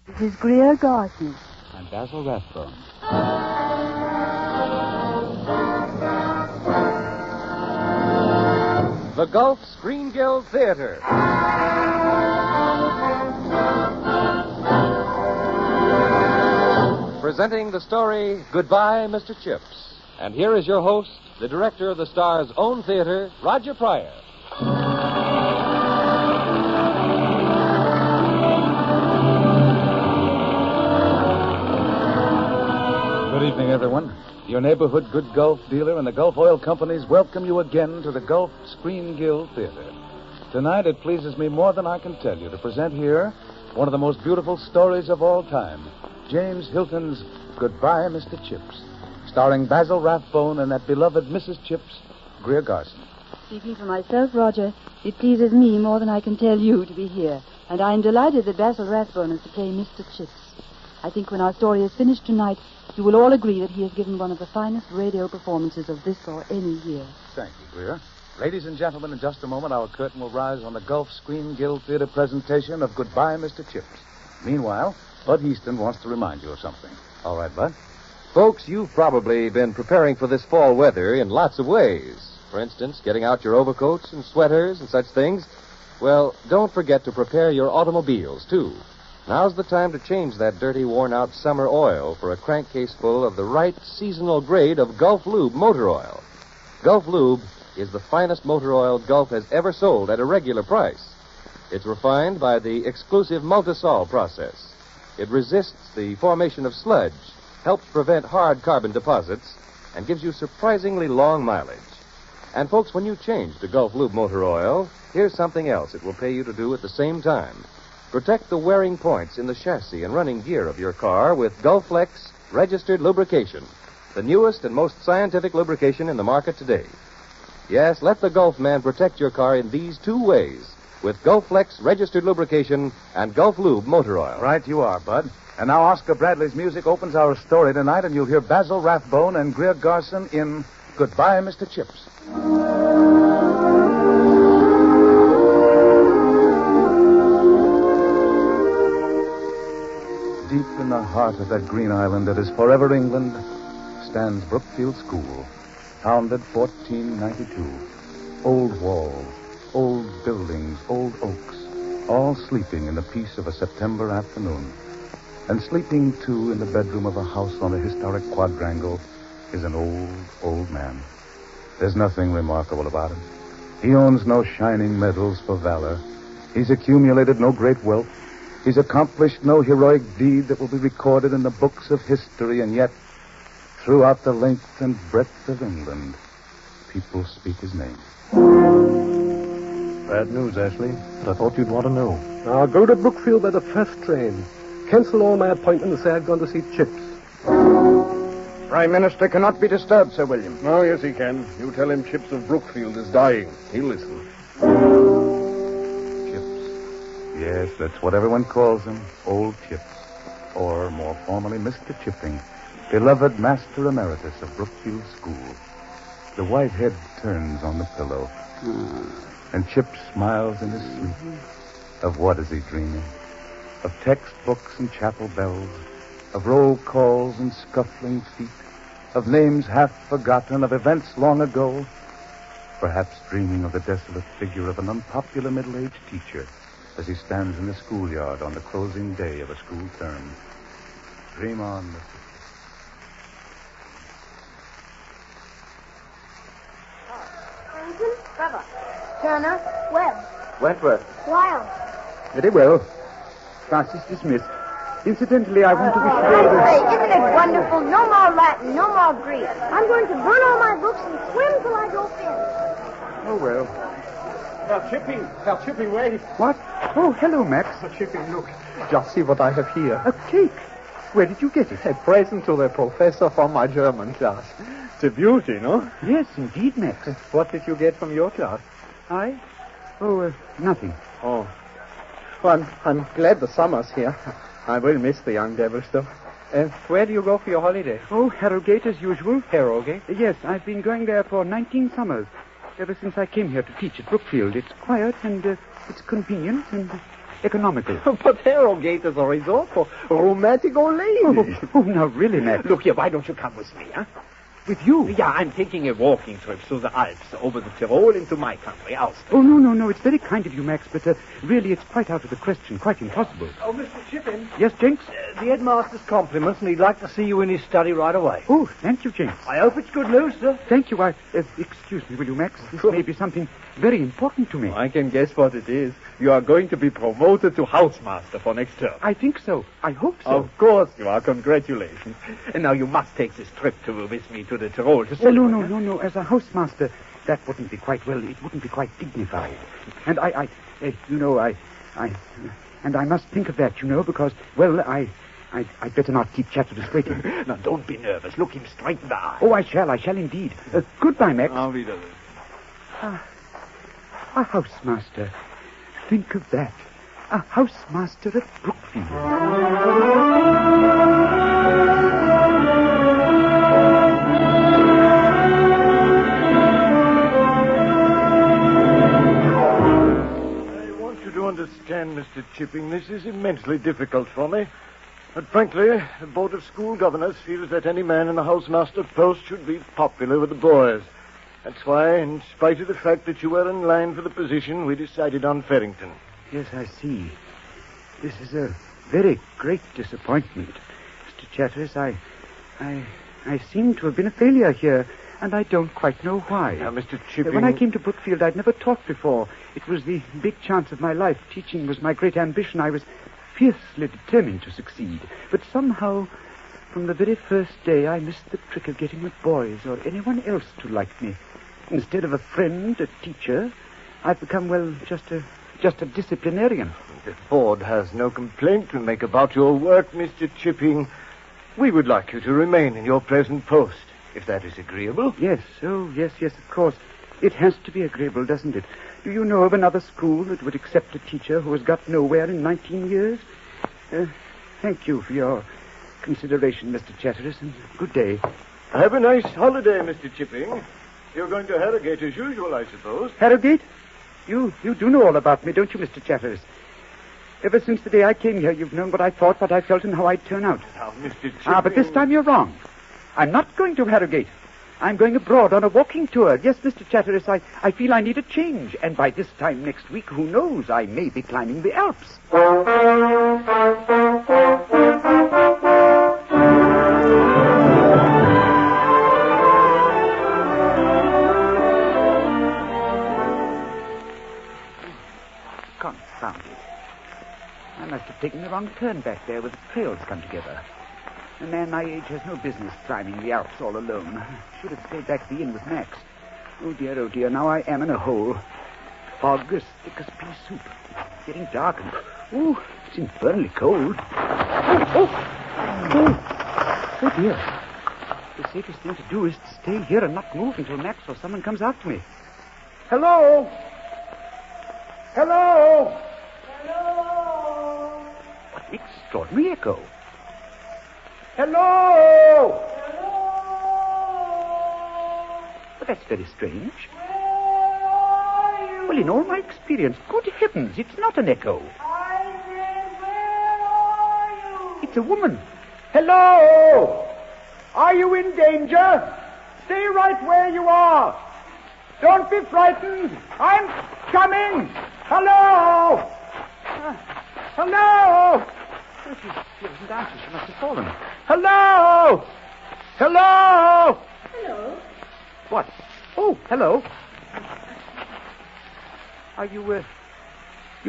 This is Greer Garson. And Basil Rathbone. The Gulf Screen Guild Theater. Presenting the story, Goodbye, Mr. Chips. And here is your host, the director of the Star's own theater, Roger Pryor. Good evening, everyone. Your neighborhood good Gulf dealer and the Gulf Oil Companies welcome you again to the Gulf Screen Guild Theater. Tonight, it pleases me more than I can tell you to present here one of the most beautiful stories of all time, James Hilton's Goodbye, Mr. Chips, starring Basil Rathbone and that beloved Mrs. Chips, Greer Garson. Speaking for myself, Roger, it pleases me more than I can tell you to be here, and I am delighted that Basil Rathbone is to play Mr. Chips. I think when our story is finished tonight, you will all agree that he has given one of the finest radio performances of this or any year. Thank you, Greer. Ladies and gentlemen, in just a moment, our curtain will rise on the Gulf Screen Guild Theater presentation of Goodbye, Mr. Chips. Meanwhile, Bud Easton wants to remind you of something. All right, Bud? Folks, you've probably been preparing for this fall weather in lots of ways. For instance, getting out your overcoats and sweaters and such things. Well, don't forget to prepare your automobiles, too. Now's the time to change that dirty, worn-out summer oil for a crankcase full of the right seasonal grade of Gulf Lube motor oil. Gulf Lube is the finest motor oil Gulf has ever sold at a regular price. It's refined by the exclusive Multisol process. It resists the formation of sludge, helps prevent hard carbon deposits, and gives you surprisingly long mileage. And, folks, when you change to Gulf Lube motor oil, here's something else it will pay you to do at the same time. Protect the wearing points in the chassis and running gear of your car with Gulflex registered lubrication, the newest and most scientific lubrication in the market today. Yes, let the Gulf man protect your car in these two ways, with Gulflex registered lubrication and Gulf Lube motor oil. Right you are, Bud. And now Oscar Bradley's music opens our story tonight, and you'll hear Basil Rathbone and Greer Garson in Goodbye, Mr. Chips. Deep in the heart of that green island that is forever England stands Brookfield School, founded 1492. Old walls, old buildings, old oaks, all sleeping in the peace of a September afternoon. And sleeping, too, in the bedroom of a house on the historic quadrangle is an old, old man. There's nothing remarkable about him. He owns no shining medals for valor. He's accumulated no great wealth. He's accomplished no heroic deed that will be recorded in the books of history, and yet, throughout the length and breadth of England, people speak his name. Bad news, Ashley, but I thought you'd want to know. I'll go to Brookfield by the first train. Cancel all my appointments and say I've gone to see Chips. Prime Minister cannot be disturbed, Sir William. Oh, yes, he can. You tell him Chips of Brookfield is dying. He'll listen. Yes, that's what everyone calls him, Old Chips. Or, more formally, Mr. Chipping, beloved Master Emeritus of Brookfield School. The white head turns on the pillow, and Chips smiles in his sleep. Of what is he dreaming? Of textbooks and chapel bells, of roll calls and scuffling feet, of names half forgotten, of events long ago. Perhaps dreaming of the desolate figure of an unpopular middle-aged teacher as he stands in the schoolyard on the closing day of a school term. Dream on, Mr. Lincoln, Trevor, Turner, Webb, Wentworth. Wild. Very well. Class is dismissed. Incidentally, I want to wish you all Say, the... isn't it wonderful? No more Latin, no more Greek. I'm going to burn all my books and swim till I go thin. Oh, well. Herr Chipping, wait. What? Oh, hello, Max. Herr Chipping, look. Just see what I have here. A cake. Where did you get it? A present to the professor from my German class. It's a beauty, no? Yes, indeed, Max. What did you get from your class? I? Oh, nothing. Oh. Well, I'm glad the summer's here. I will miss the young devils, though. Where do you go for your holiday? Oh, Harrogate as usual. Harrogate? Yes, I've been going there for 19 summers. Ever since I came here to teach at Brookfield. It's quiet and it's convenient and economical. But Harrogate is a resort for romantic old ladies. Oh, now really, Max. Look here, why don't you come with me, huh? With you? Yeah, I'm taking a walking trip through the Alps, over the Tyrol into my country, Austria. Oh, no. It's very kind of you, Max, but really it's quite out of the question, quite impossible. Oh, Mr. Chipping. Yes, Jenks? The headmaster's compliments, and he'd like to see you in his study right away. Oh, thank you, Jenks. I hope it's good news, sir. Thank you. Excuse me, will you, Max? This may be something very important to me. I can guess what it is. You are going to be promoted to housemaster for next term. I think so. I hope so. Of course you are. Congratulations. And now you must take this trip with me to the Tyrol to celebrate. No. As a housemaster, that wouldn't be quite, well, it wouldn't be quite dignified. And I must think of that, because, well, I'd better not keep Chatteris waiting. Now, don't be nervous. Look him straight in the eye. Oh, I shall indeed. Goodbye, Max. Auf Wiedersehen. A housemaster. Think of that. A housemaster at Brookfield. I want you to understand, Mr. Chipping, this is immensely difficult for me. But frankly, the Board of School Governors feels that any man in the housemaster post should be popular with the boys. That's why, in spite of the fact that you were in line for the position, we decided on Farrington. Yes, I see. This is a very great disappointment. Mr. Chatteris, I seem to have been a failure here, and I don't quite know why. Now, Mr. Chipping... When I came to Brookfield, I'd never taught before. It was the big chance of my life. Teaching was my great ambition. I was fiercely determined to succeed. But somehow, from the very first day, I missed the trick of getting the boys or anyone else to like me. Instead of a friend, a teacher, I've become, well, just a disciplinarian. The board has no complaint to make about your work, Mr. Chipping. We would like you to remain in your present post, if that is agreeable. Yes, of course. It has to be agreeable, doesn't it? Do you know of another school that would accept a teacher who has got nowhere in 19 years? Thank you for your consideration, Mr. Chatteris, and good day. Have a nice holiday, Mr. Chipping. You're going to Harrogate as usual, I suppose. Harrogate? You do know all about me, don't you, Mr. Chatteris? Ever since the day I came here, you've known what I thought, what I felt, and how I'd turn out. Now, Mr. Chipping... But this time you're wrong. I'm not going to Harrogate. I'm going abroad on a walking tour. Yes, Mr. Chatteris, I feel I need a change. And by this time next week, who knows, I may be climbing the Alps. Confound it. I must have taken the wrong turn back there where the trails come together. A man my age has no business climbing the Alps all alone. Should have stayed back at the inn with Max. Oh, dear, now I am in a hole. Fog as thick as pea soup. It's getting dark and... Oh, it's infernally cold. Oh, dear. The safest thing to do is to stay here and not move until Max or someone comes after me. Hello? What an extraordinary echo. Hello! But that's very strange. Well, in all my experience, good heavens, it's not an echo. It's a woman. Hello! Are you in danger? Stay right where you are. Don't be frightened. I'm coming. Hello! Hello! Oh, she doesn't answer. She must have fallen. Hello! Hello! Hello. What? Oh, hello. Are you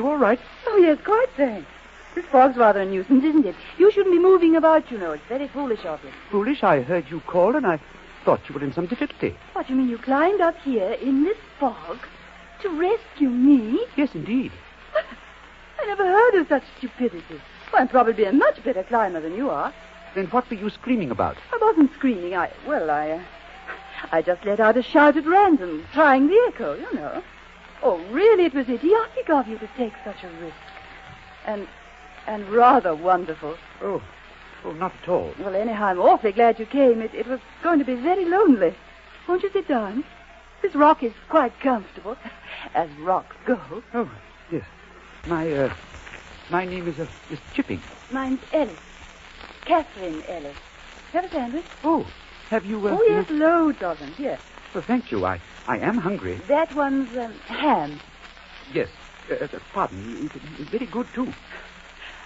all right? Oh, yes, quite thanks. This fog's rather a nuisance, isn't it? You shouldn't be moving about, you know. It's very foolish of you. Foolish? I heard you call and I thought you were in some difficulty. What, you mean you climbed up here in this fog to rescue me? Yes, indeed. I never heard of such stupidity. Well, I'm probably a much better climber than you are. Then what were you screaming about? I wasn't screaming. I just let out a shout at random, trying the echo, you know. Oh, really, it was idiotic of you to take such a risk. And rather wonderful. Oh, not at all. Well, anyhow, I'm awfully glad you came. It was going to be very lonely. Won't you sit down? This rock is quite comfortable, as rocks go. Oh, yes. My name is Chipping. Mine's Ellis. Catherine Ellis. Have a sandwich? Oh, have you... Oh, yes, loads of them. Here. Well, thank you. I am hungry. That one's ham. Yes. Pardon. It's very good, too.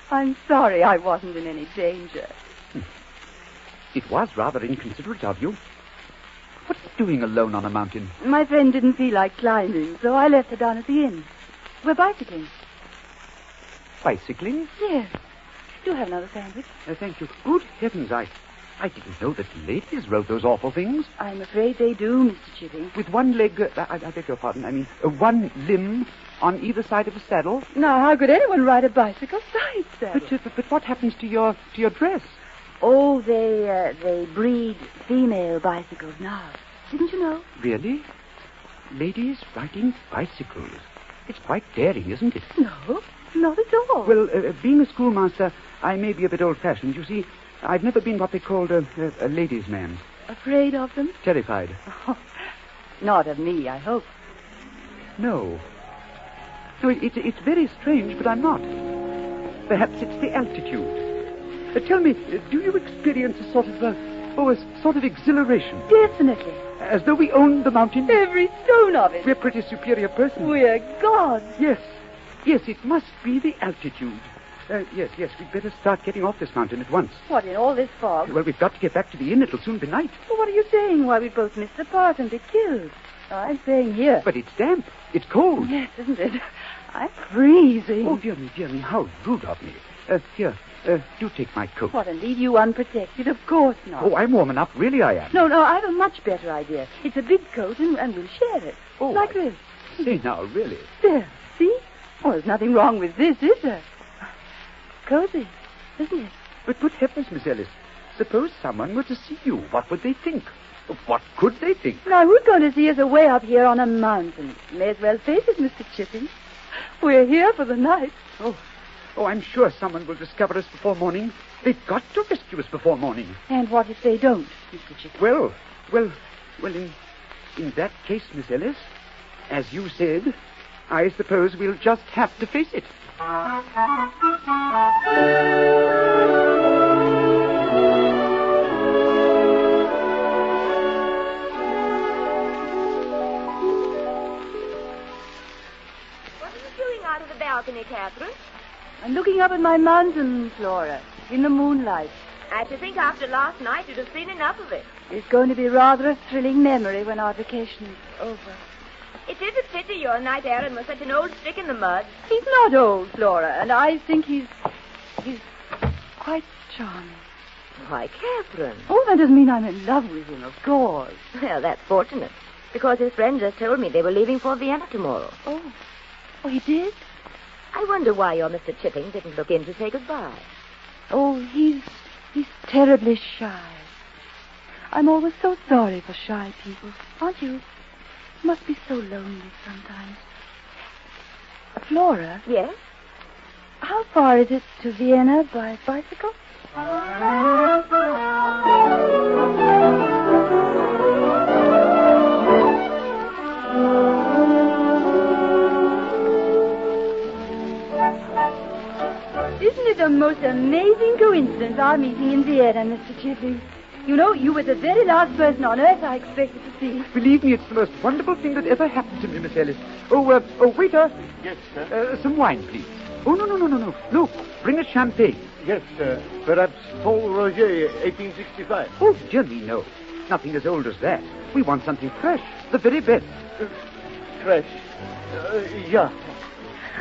I'm sorry I wasn't in any danger. It was rather inconsiderate of you. What are you doing alone on a mountain? My friend didn't feel like climbing, so I left her down at the inn. We're bicycling. Bicycling? Yes. Do have another sandwich. Thank you. Good heavens, I didn't know that ladies rode those awful things. I'm afraid they do, Mr. Chipping. With one leg, I beg your pardon, I mean, one limb on either side of a saddle. Now, how could anyone ride a bicycle side saddle? But what happens to your dress? Oh, they breed female bicycles now. Didn't you know? Really? Ladies riding bicycles. It's quite daring, isn't it? No, not at all. Well, being a schoolmaster, I may be a bit old-fashioned. You see, I've never been what they called a ladies' man. Afraid of them? Terrified. Oh, not of me, I hope. No. No, it's very strange, but I'm not. Perhaps it's the altitude. Tell me, do you experience a sort of exhilaration? Definitely. As though we owned the mountain? Every stone of it. We're pretty superior persons. We're gods. Yes, it must be the altitude. Yes, we'd better start getting off this mountain at once. What, in all this fog? Well, we've got to get back to the inn. It'll soon be night. Well, what are you saying? Why, we both miss the park and be killed. Oh, I'm staying here. But it's damp. It's cold. Yes, isn't it? I'm freezing. Oh, dear me, how rude of me. Here, do take my coat. What, and leave you unprotected? Of course not. Oh, I'm warm enough. Really, I am. No, I have a much better idea. It's a big coat, and we'll share it. Oh, like this. Say now, really. There, see? Oh, there's nothing wrong with this, is there? Cozy, isn't it? But good heavens, Miss Ellis, suppose someone were to see you. What would they think? What could they think? Now, who's going to see us away up here on a mountain? May as well face it, Mr. Chipping. We're here for the night. Oh, I'm sure someone will discover us before morning. They've got to rescue us before morning. And what if they don't, Mr. Chipping? Well, in that case, Miss Ellis, as you said, I suppose we'll just have to face it. Balcony, Catherine? I'm looking up at my mountain, Flora, in the moonlight. I should think after last night you'd have seen enough of it. It's going to be rather a thrilling memory when our vacation's over. It is a pity your knight Aaron was such an old stick in the mud. He's not old, Flora, and I think he's quite charming. Why, Catherine. Oh, that doesn't mean I'm in love with him, of course. Well, that's fortunate, because his friend just told me they were leaving for Vienna tomorrow. Oh, he did? I wonder why your Mr. Chipping didn't look in to say goodbye. Oh, he's terribly shy. I'm always so sorry for shy people, aren't you? Must be so lonely sometimes. Flora? Yes? How far is it to Vienna by bicycle? Isn't it the most amazing coincidence, our meeting in Vienna, Mr. Chipping? You know, you were the very last person on earth I expected to see. Believe me, it's the most wonderful thing that ever happened to me, Miss Ellis. Oh, waiter. Yes, sir. Some wine, please. Oh, no. Look, bring us champagne. Yes, sir. Perhaps Paul Roger, 1865. Oh, dear me, no. Nothing as old as that. We want something fresh, the very best. Fresh. Yeah.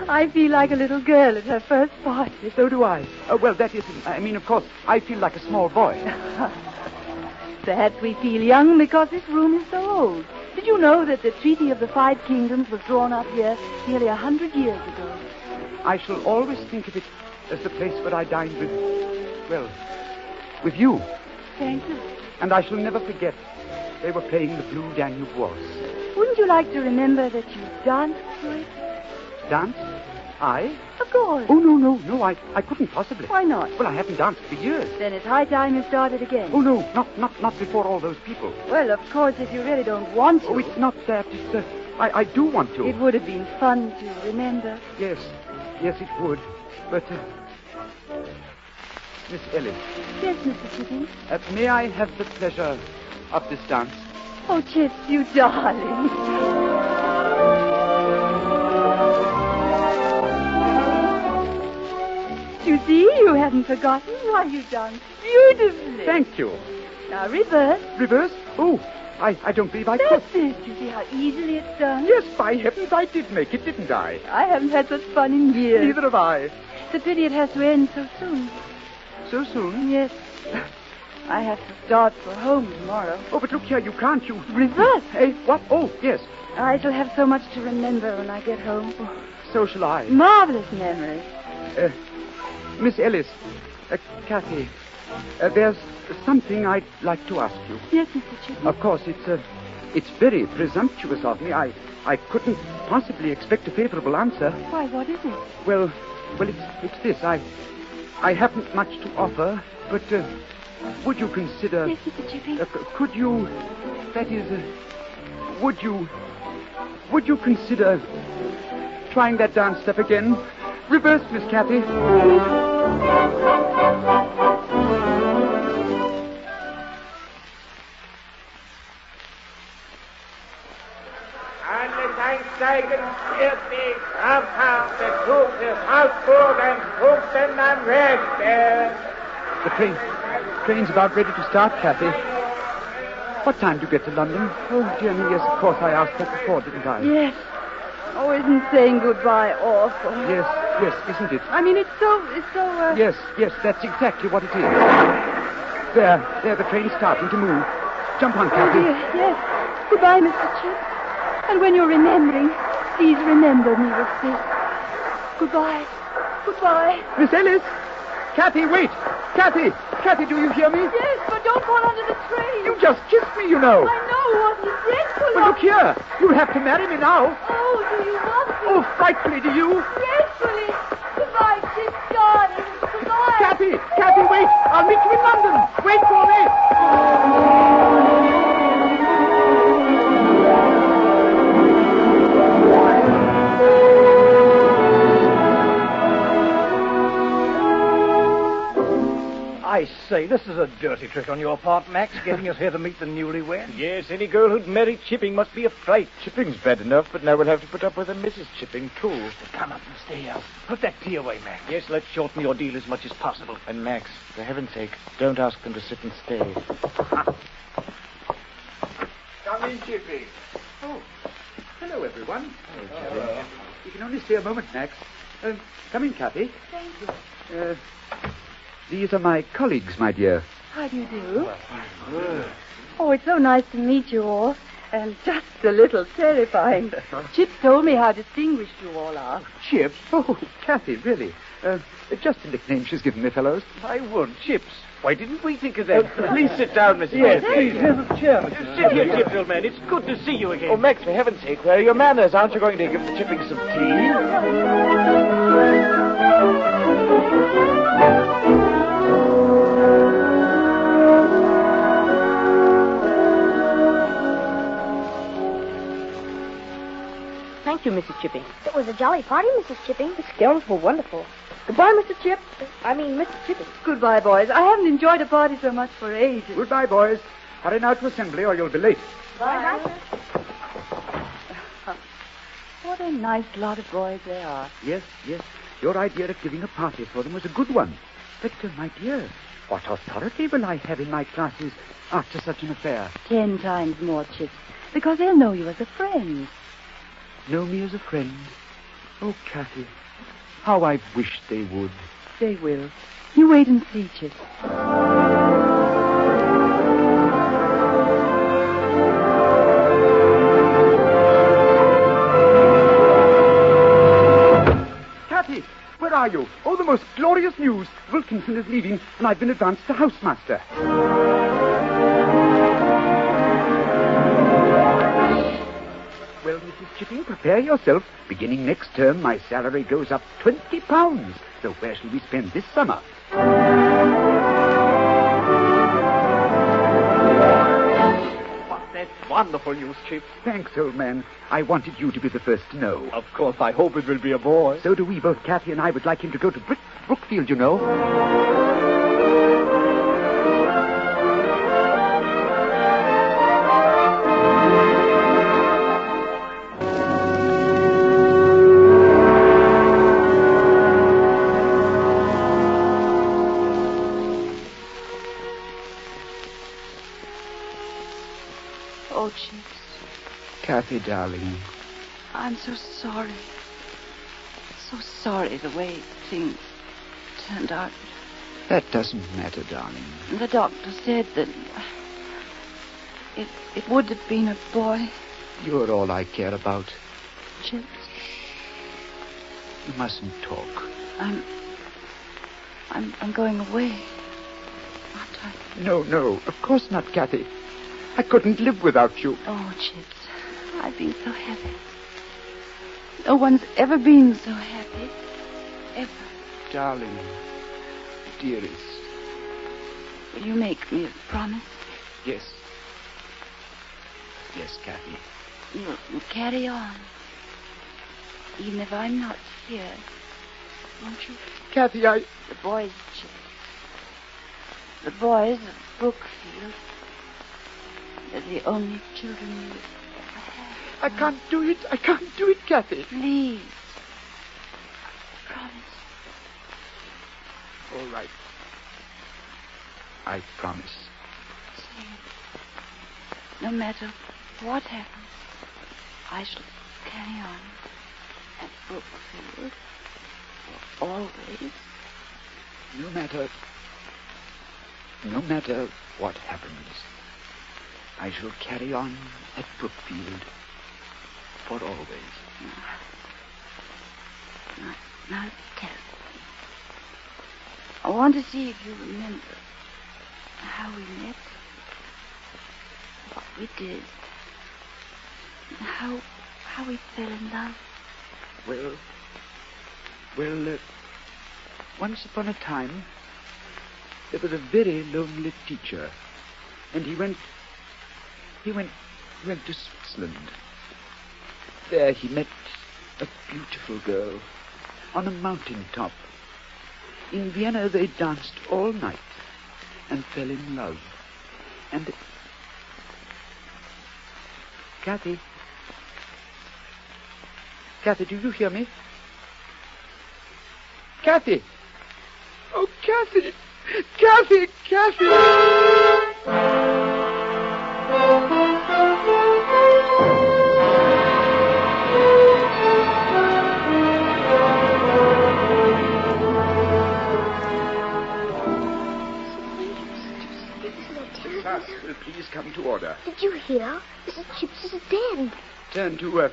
I feel like a little girl at her first party. So do I. Well, that is, of course, I feel like a small boy. Perhaps we feel young because this room is so old. Did you know that the Treaty of the Five Kingdoms was drawn up here nearly 100 years ago? I shall always think of it as the place where I dined with you. Thank you. And I shall never forget they were playing the Blue Danube Waltz. Wouldn't you like to remember that you danced to it? Dance? I? Of course. Oh, no, I couldn't possibly. Why not? Well, I haven't danced for years. Then it's high time you started again. Oh, no, not before all those people. Well, of course, if you really don't want to. Oh, it's not that. It's, I do want to. It would have been fun to remember. Yes, it would. But, Miss Ellis, Yes, Mr. Chipping. may I have the pleasure of this dance? Oh, Chips, you darling. You see, you haven't forgotten. Why, you done beautifully. Thank you. Now, reverse. Reverse? Oh, I don't believe I could. That's it. You see how easily it's done? Yes, by heavens, I did make it, didn't I? I haven't had such fun in years. Neither have I. It's a pity it has to end so soon. So soon? Yes. I have to start for home tomorrow. Oh, but look here, you can't, you... Reverse. Hey, what? Oh, yes. I shall have so much to remember when I get home. So shall I. Marvelous memories. Miss Ellis, Kathy, there's something I'd like to ask you. Yes, Mr. Chipping. Of course, it's very presumptuous of me. I couldn't possibly expect a favorable answer. Why, what is it? Well, it's this. I haven't much to offer, but would you consider... Yes, Mr. Chipping. Could you... That is, would you consider trying that dance step again? Reverse, Miss Kathy. Alle einsteigen, fertig, Rampart, der Zug ist Augsburg and Punkten am Rechte. The train's about ready to start, Kathy. What time do you get to London? Oh, dear me, yes, of course, I asked that before, didn't I? Yes. Oh, isn't saying goodbye awful? Yes, isn't it? I mean, it's so... Yes, that's exactly what it is. There, the train's starting to move. Jump on, Kathy. Oh, dear, yes. Goodbye, Mr. Chip. And when you're remembering, please remember me with this. Goodbye. Miss Ellis! Kathy, wait! Kathy, do you hear me? Yes, but don't fall under the train. You just kissed me, you know. I know, wasn't it dreadful? But look here. You'll have to marry me now. Oh, do you want to? Oh, frightfully, do you? Dreadfully. Goodbye, Chip, darling. Goodbye. Kathy, wait. I'll meet you in London. Wait for me. I say, this is a dirty trick on your part, Max, getting us here to meet the newlywed. Yes, any girl who'd marry Chipping must be a fright. Chipping's bad enough, but now we'll have to put up with a Mrs. Chipping, too. Come up and stay out. Put that tea away, Max. Yes, let's shorten the ordeal as much as possible. And Max, for heaven's sake, don't ask them to sit and stay. Come in, Chippy. Oh, hello, everyone. You can only stay a moment, Max. Come in, Kathy. Thank you. These are my colleagues, my dear. How do you do? Oh, it's so nice to meet you all. And just a little terrifying. Chip told me how distinguished you all are. Chip? Oh, Kathy, really. Just a nickname she's given me, fellows. I won't, Chips. Why didn't we think of that? Please sit down, Mrs. Yes, please, here's a chair. Sit here, Chips, old man. It's good to see you again. Oh, Max, for heaven's sake, where are your manners? Aren't you going to give the Chipping some tea? Thank you, Mrs. Chipping. It was a jolly party, Mrs. Chipping. The scoundrels were wonderful. Goodbye, Mr. Chip. Mr. Chipping. Goodbye, boys. I haven't enjoyed a party so much for ages. Goodbye, boys. Hurry now to assembly or you'll be late. Bye. What a nice lot of boys they are. Yes. Your idea of giving a party for them was a good one. But, my dear, what authority will I have in my classes after such an affair? 10 times more, Chip. Because they'll know you as a friend. Know me as a friend? Oh, Kathy, how I wish they would. They will. You wait and see, Chip. Kathy, where are you? Oh, the most glorious news. Wilkinson is leaving, and I've been advanced to housemaster. Well, Mrs. Chipping, prepare yourself. Beginning next term, my salary goes up £20. So where shall we spend this summer? wonderful news, Chips. Thanks, old man. I wanted you to be the first to know. Of course, I hope it will be a boy. So do we. Both Kathy and I would like him to go to Brookfield, you know. Oh, Chips. Kathy, darling. I'm so sorry. So sorry the way things turned out. That doesn't matter, darling. The doctor said that it would have been a boy. You're all I care about. Chips, You mustn't talk. I'm going away. Aren't I? No, of course not, Kathy. I couldn't live without you. Oh, Chips, I've been so happy. No one's ever been so happy. Ever. Darling, dearest. Will you make me a promise? Yes. Yes, Kathy. You'll carry on. Even if I'm not here. Won't you? Kathy, The boys, Chips. The boys of Brookfield. They're the only children you ever had. I can't do it. I can't do it, Kathy. Please. Promise. All right. I promise. Say it. No matter what happens, I shall carry on at Brookfield for always. No matter what happens, I shall carry on at Brookfield for always. Now tell me. I want to see if you remember how we met, what we did, and how we fell in love. Well, once upon a time, there was a very lonely teacher, and he went to Switzerland. There he met a beautiful girl on a mountain top. In Vienna they danced all night and fell in love. And Kathy, do you hear me? Kathy! Oh, Kathy! Kathy! Will please come to order. Did you hear? Mrs. Chips is dead. Turn to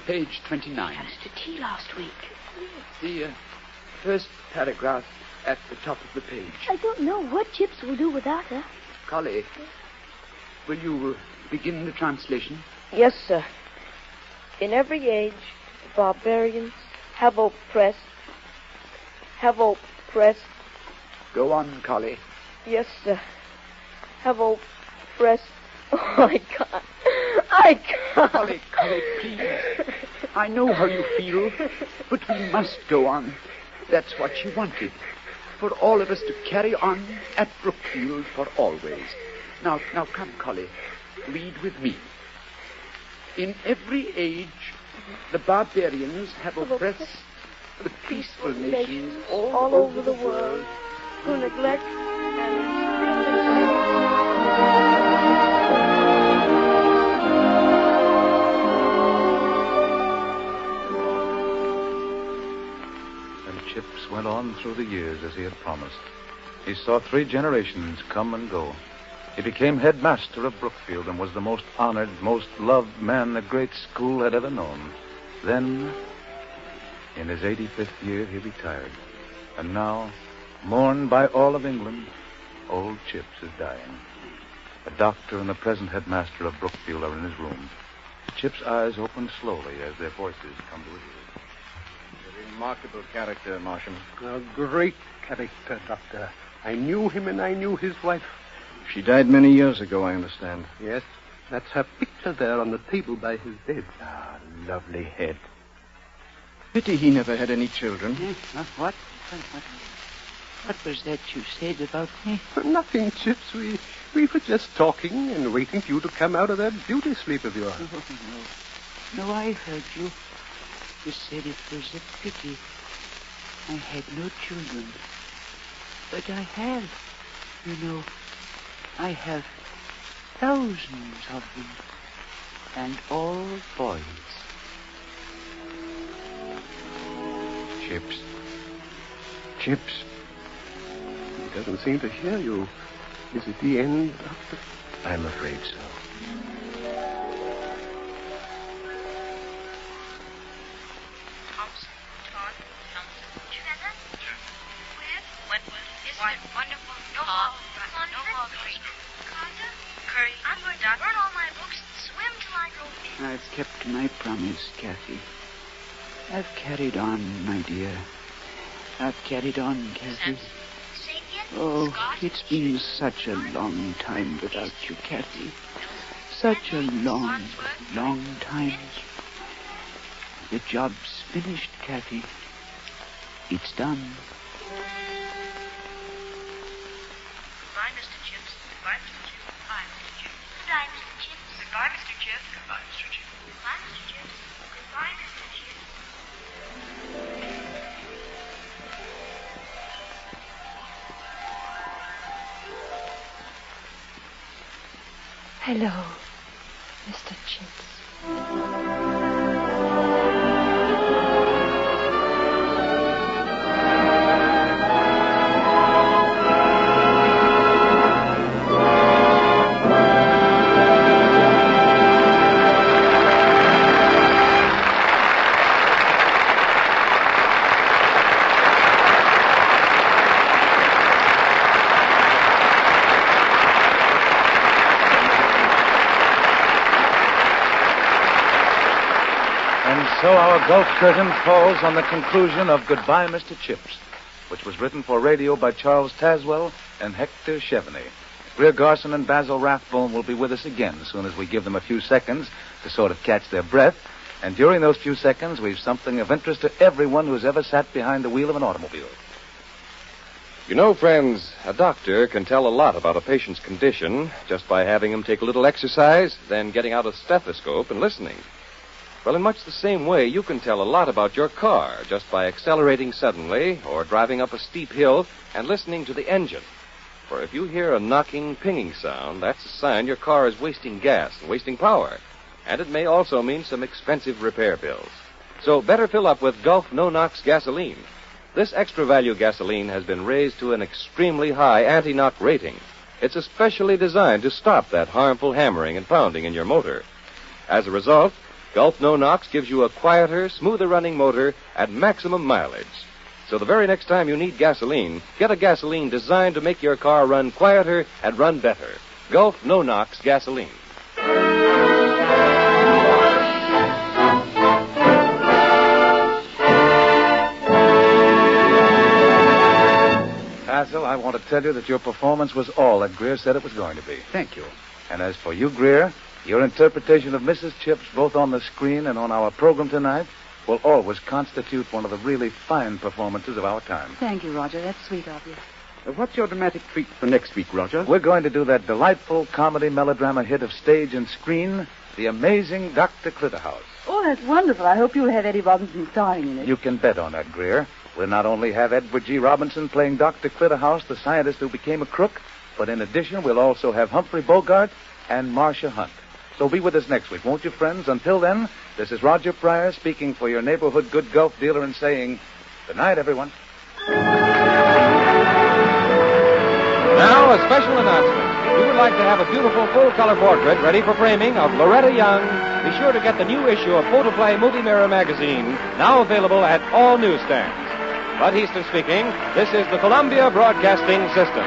page 29. Had us to tea last week. The first paragraph at the top of the page. I don't know what Chips will do without her. Collie, will you begin the translation? Yes, sir. In every age, the barbarians have oppressed. Go on, Collie. Yes, sir. Have oppressed. Oh, I can't. Collie, please. I know how you feel, but we must go on. That's what she wanted. For all of us to carry on at Brookfield for always. Now come, Collie. Read with me. In every age, the barbarians have oppressed the peaceful nations all over the world who neglect and Chips went on through the years as he had promised. He saw 3 generations come and go. He became headmaster of Brookfield and was the most honored, most loved man the great school had ever known. Then, in his 85th year, he retired. And now, mourned by all of England, old Chips is dying. The doctor and the present headmaster of Brookfield are in his room. Chip's eyes open slowly as their voices come to his ears. Remarkable character, Marsham. A great character, Doctor. I knew him and I knew his wife. She died many years ago, I understand. Yes. That's her picture there on the table by his bed. Ah, lovely head. Pity he never had any children. What was that you said about me? Nothing, Chips. We were just talking and waiting for you to come out of that beauty sleep of yours. No, I heard you. You said it was a pity I had no children. But I have. You know, I have thousands of them. And all boys. Chips. Chips. He doesn't seem to hear you. Is it the end, Doctor? I'm afraid so. Wonderful. No more Creek. Curry. I'm going to burn all my books and swim till I grow big. I've kept my promise, Kathy. I've carried on, my dear. I've carried on, Kathy. Oh, it's been such a long time without you, Kathy. Such a long, long time. The job's finished, Kathy. It's done. Goodbye, Mr. Chips. Goodbye, Mr. Chips. Goodbye, Mr. Chips. Goodbye, Mr. Chips. Goodbye, Mr. Chips. Goodbye, Mr. Chips. Goodbye, Mr. Chips. Goodbye, Mr. Chips. Hello, Mr. Chips. So our Gulf curtain falls on the conclusion of Goodbye, Mr. Chips, which was written for radio by Charles Tazwell and Hector Chevenix. Greer Garson and Basil Rathbone will be with us again as soon as we give them a few seconds to sort of catch their breath. And during those few seconds, we've something of interest to everyone who's ever sat behind the wheel of an automobile. You know, friends, a doctor can tell a lot about a patient's condition just by having him take a little exercise, then getting out a stethoscope and listening. Well, in much the same way, you can tell a lot about your car just by accelerating suddenly or driving up a steep hill and listening to the engine. For if you hear a knocking, pinging sound, that's a sign your car is wasting gas and wasting power. And it may also mean some expensive repair bills. So better fill up with Gulf No-Knox gasoline. This extra-value gasoline has been raised to an extremely high anti-knock rating. It's especially designed to stop that harmful hammering and pounding in your motor. As a result, Gulf No-Knox gives you a quieter, smoother-running motor at maximum mileage. So the very next time you need gasoline, get a gasoline designed to make your car run quieter and run better. Gulf No-Knox gasoline. Basil, I want to tell you that your performance was all that Greer said it was going to be. Thank you. And as for you, Greer, your interpretation of Mrs. Chips, both on the screen and on our program tonight, will always constitute one of the really fine performances of our time. Thank you, Roger. That's sweet of you. What's your dramatic treat for next week, Roger? We're going to do that delightful comedy melodrama hit of stage and screen, The Amazing Dr. Clitterhouse. Oh, that's wonderful. I hope you'll have Eddie Robinson starring in it. You can bet on that, Greer. We'll not only have Edward G. Robinson playing Dr. Clitterhouse, the scientist who became a crook, but in addition, we'll also have Humphrey Bogart and Marcia Hunt. So be with us next week, won't you, friends? Until then, this is Roger Pryor speaking for your neighborhood good Gulf dealer and saying, good night, everyone. Now, a special announcement. If you would like to have a beautiful full-color portrait ready for framing of Loretta Young, be sure to get the new issue of Photoplay Multi-Mirror magazine, now available at all newsstands. Bud Easton speaking. This is the Columbia Broadcasting System.